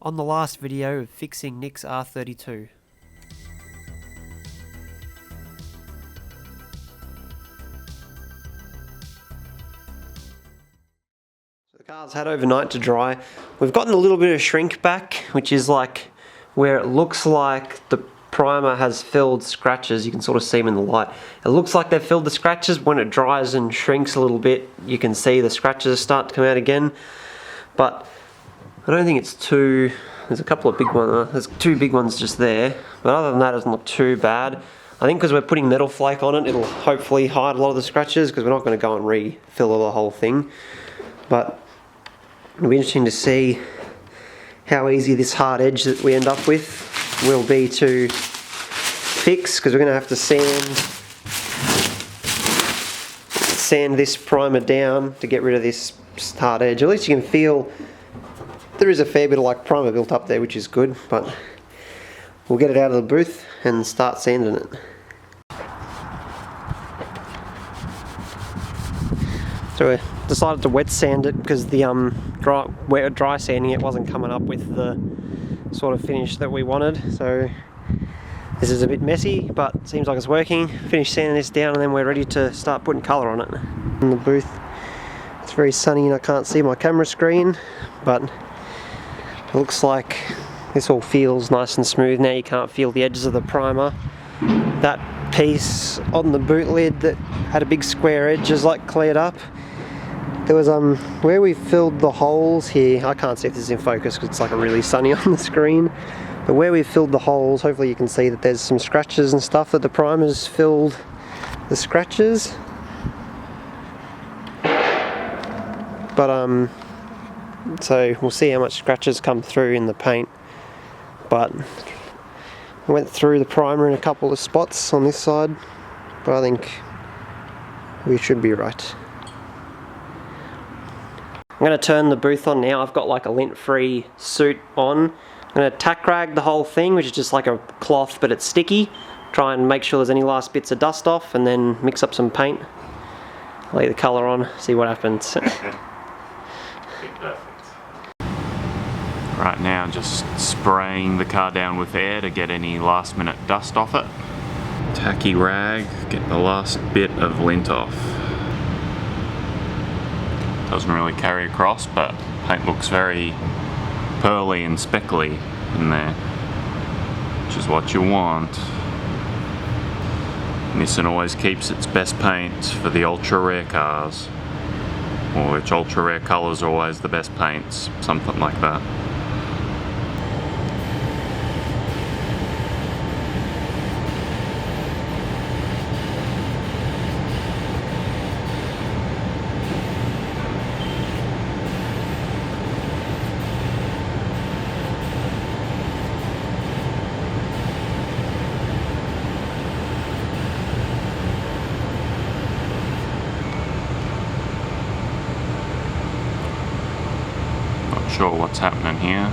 On the last video of fixing Nick's R32. So the car's had overnight to dry. We've gotten a little bit of shrink back, which is like where it looks like the primer has filled scratches. You can sort of see them in the light. It looks like they've filled the scratches. When it dries and shrinks a little bit, you can see the scratches start to come out again. But I don't think it's too... There's a couple of big ones. There's two big ones just there. But other than that, it doesn't look too bad. I think because we're putting metal flake on it, it'll hopefully hide a lot of the scratches, because we're not going to go and refill the whole thing. But it'll be interesting to see how easy this hard edge that we end up with will be to fix, because we're going to have to sand this primer down to get rid of this hard edge. At least you can feel there is a fair bit of like primer built up there, which is good, but we'll get it out of the booth and start sanding it. So we decided to wet sand it because the dry sanding it wasn't coming up with the sort of finish that we wanted. So this is a bit messy, but seems like it's working. Finish sanding this down and then we're ready to start putting colour on it. In the booth, it's very sunny and I can't see my camera screen, but it looks like this all feels nice and smooth now. You can't feel the edges of the primer. That piece on the boot lid that had a big square edge is like cleared up. There was where we filled the holes here, I can't see if this is in focus because it's like really sunny on the screen, but where we filled the holes, hopefully you can see that there's some scratches and stuff that the primer's filled the scratches. But so we'll see how much scratches come through in the paint. But I went through the primer in a couple of spots on this side, but I think we should be right. I'm going to turn the booth on now. I've got like a lint-free suit on. I'm going to tack rag the whole thing, which is just like a cloth but it's sticky. Try and make sure there's any last bits of dust off, and then mix up some paint. Lay the colour on, see what happens. Right now, just spraying the car down with air to get any last minute dust off it. Tacky rag, get the last bit of lint off. Doesn't really carry across, but paint looks very pearly and speckly in there, which is what you want. Nissan always keeps its best paint for the ultra rare cars, or which ultra rare colours are always the best paints, something like that. Sure what's happening here.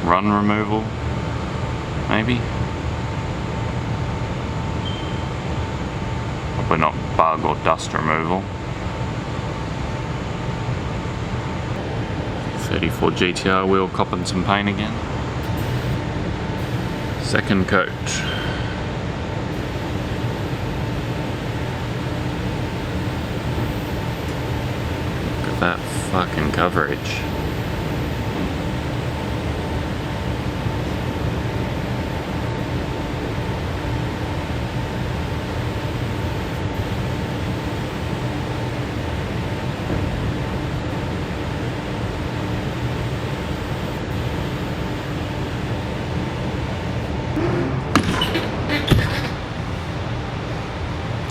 Run removal, maybe? Probably not bug or dust removal. 34 GTR wheel copping some paint again. Second coat. Look at that fucking coverage.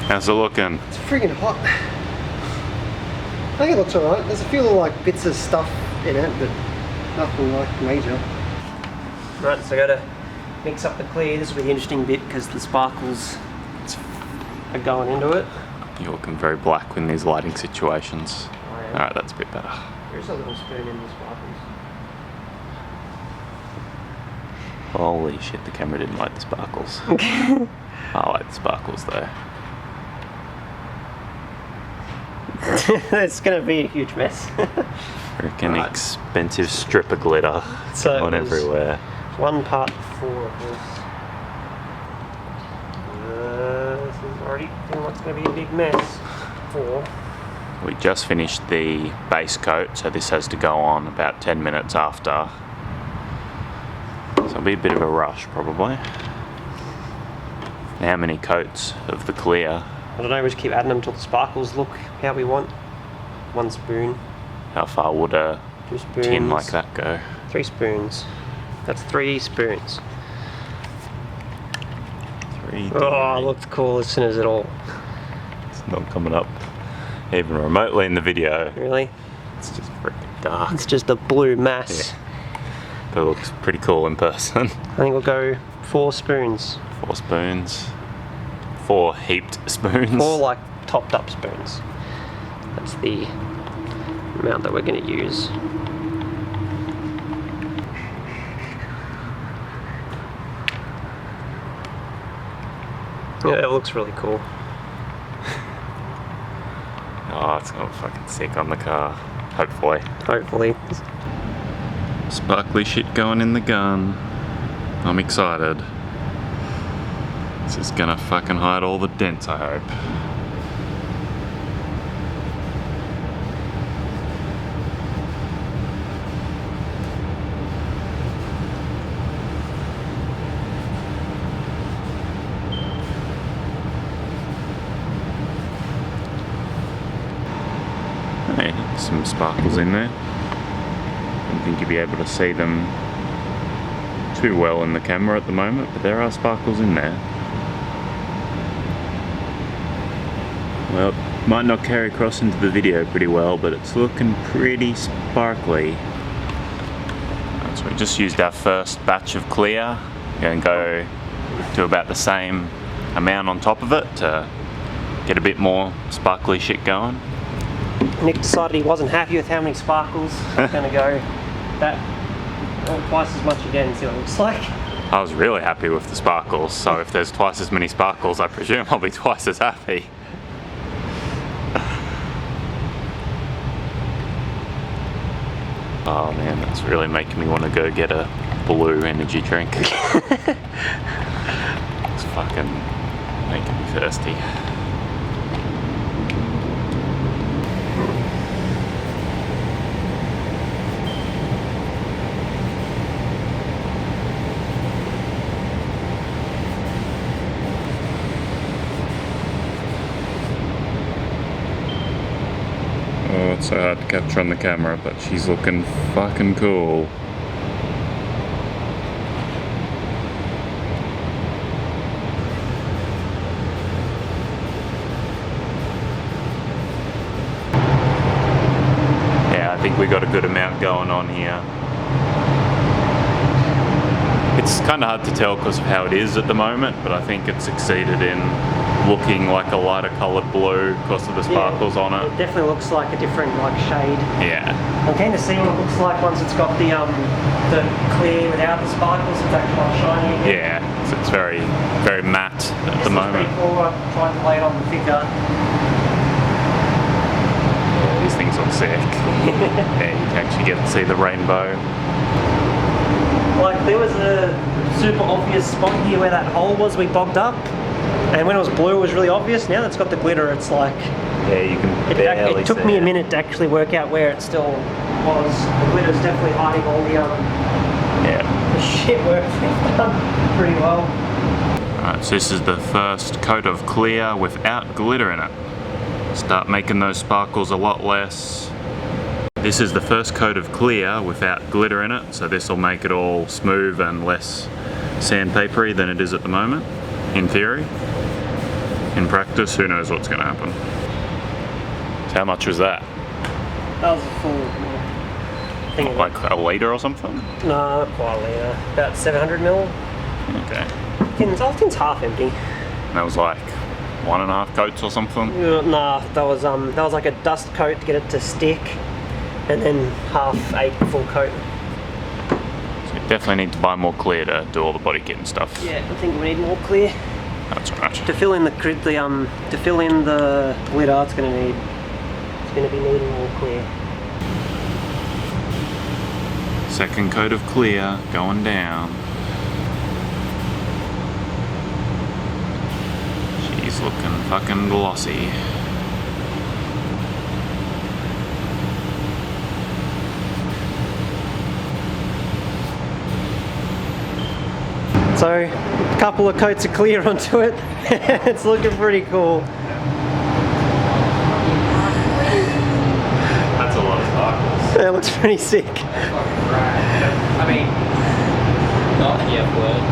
How's it looking? It's freaking hot. I think it looks alright. There's a few little like bits of stuff in it, but nothing like major. Right, so I gotta mix up the clear. This will be the interesting bit because the sparkles are going into it. You're looking very black in these lighting situations. Oh, yeah. Alright, that's a bit better. There's a little spoon in the sparkles. Holy shit, the camera didn't like the sparkles. I like the sparkles though. It's going to be a huge mess. Freaking Right. expensive strip of glitter So going it was everywhere. 1 part 4 of this. This is already feeling like it's going to be a big mess. 4. We just finished the base coat, so this has to go on about 10 minutes after. So it'll be a bit of a rush probably. How many coats of the clear? I don't know, we just keep adding them till the sparkles look how we want. 1 spoon, How far would a 2 spoons, tin like that go? 3 spoons. That's 3 spoons. 3. Oh, it looked cool as soon as it all. It's not coming up even remotely in the video. Really? It's just freaking dark. It's just a blue mass. But it looks pretty cool in person. I think we'll go 4 spoons. 4 spoons. 4 heaped spoons. 4 like topped up spoons. That's the amount that we're going to use. Yeah, it looks really cool. Oh, it's gonna look fucking sick on the car. Hopefully. Hopefully. Sparkly shit going in the gun. I'm excited. This is gonna fucking hide all the dents, I hope. Hey, some sparkles in there. I don't think you'll be able to see them too well in the camera at the moment, but there are sparkles in there. Well, might not carry across into the video pretty well, but it's looking pretty sparkly. So we just used our first batch of clear. We're going to go to about the same amount on top of it to get a bit more sparkly shit going. Nick decided he wasn't happy with how many sparkles. He's going to go that twice as much again and see what it looks like. I was really happy with the sparkles, so if there's twice as many sparkles, I presume I'll be twice as happy. Oh man, that's really making me want to go get a blue energy drink. It's fucking making me thirsty. Oh, it's so hard to capture on the camera, but she's looking fucking cool. Yeah, I think we got a good amount going on here. It's kind of hard to tell because of how it is at the moment, but I think it succeeded in looking like a lighter coloured blue because of the sparkles on it. It definitely looks like a different like shade. Yeah. I'm keen to see what it looks like once it's got the clear without the sparkles. It's actually quite shiny again. Yeah, so it's very, very matte at the moment. Pretty cool. I tried to lay it on the thicker. These things look sick. Yeah, you can actually get to see the rainbow. Like there was a super obvious spot here where that hole was we bogged up. And when it was blue, it was really obvious. Now that it's got the glitter, it's like... Yeah, you can barely It took me a minute to actually work out where it still was. The glitter's definitely hiding all the shit work we've done pretty well. Alright, so this is the first coat of clear without glitter in it. Start making those sparkles a lot less. This is the first coat of clear without glitter in it, so this will make it all smooth and less sandpapery than it is at the moment, in theory. In practice, who knows what's going to happen. So how much was that? That was a full thing of Like a litre or something? No, not quite a litre. About 700 ml. Okay. The tin's half empty. That was like 1.5 coats or something? Nah, that was like a dust coat to get it to stick, and then half a full coat. So we definitely need to buy more clear to do all the body kit and stuff. Yeah, I think we need more clear. That's right. To fill in the glitter, it's gonna be needing more clear. Second coat of clear going down. She's looking fucking glossy. So, a couple of coats of clear onto it. It's looking pretty cool. That's a lot of sparkles. It looks pretty sick. I mean, not the F word.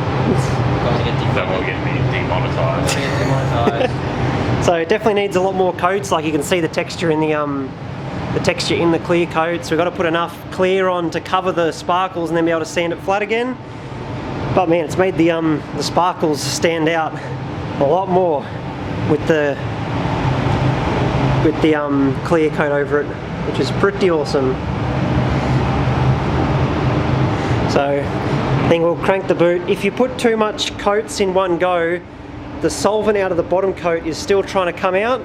Going to get That will get me demonetized. demonetized. So it definitely needs a lot more coats. Like you can see the texture in the texture in the clear coat. So we've got to put enough clear on to cover the sparkles and then be able to sand it flat again. But man, it's made the sparkles stand out a lot more with the clear coat over it, which is pretty awesome. So I think we'll crank the boot. If you put too much coats in one go, the solvent out of the bottom coat is still trying to come out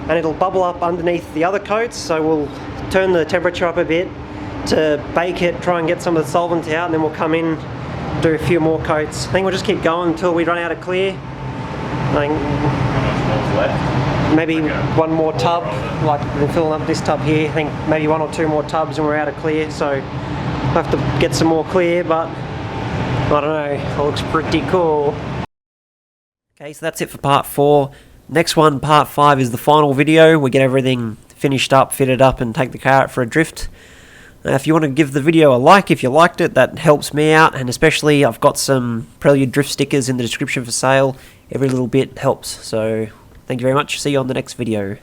and it'll bubble up underneath the other coats. So we'll turn the temperature up a bit to bake it, try and get some of the solvent out, and then we'll come in, do a few more coats. I think we'll just keep going until we run out of clear. I think Left. maybe one more tub, like we're filling up this tub here. I think maybe 1 or 2 more tubs and we're out of clear. So we'll have to get some more clear, but I don't know, it looks pretty cool. Okay, so that's it for part 4. Next one, part 5, is the final video. We get everything finished up, fitted up, and take the car out for a drift. If you want to give the video a like if you liked it, that helps me out, and especially I've got some Prelude drift stickers in the description for sale. Every little bit helps, so thank you very much. See you on the next video.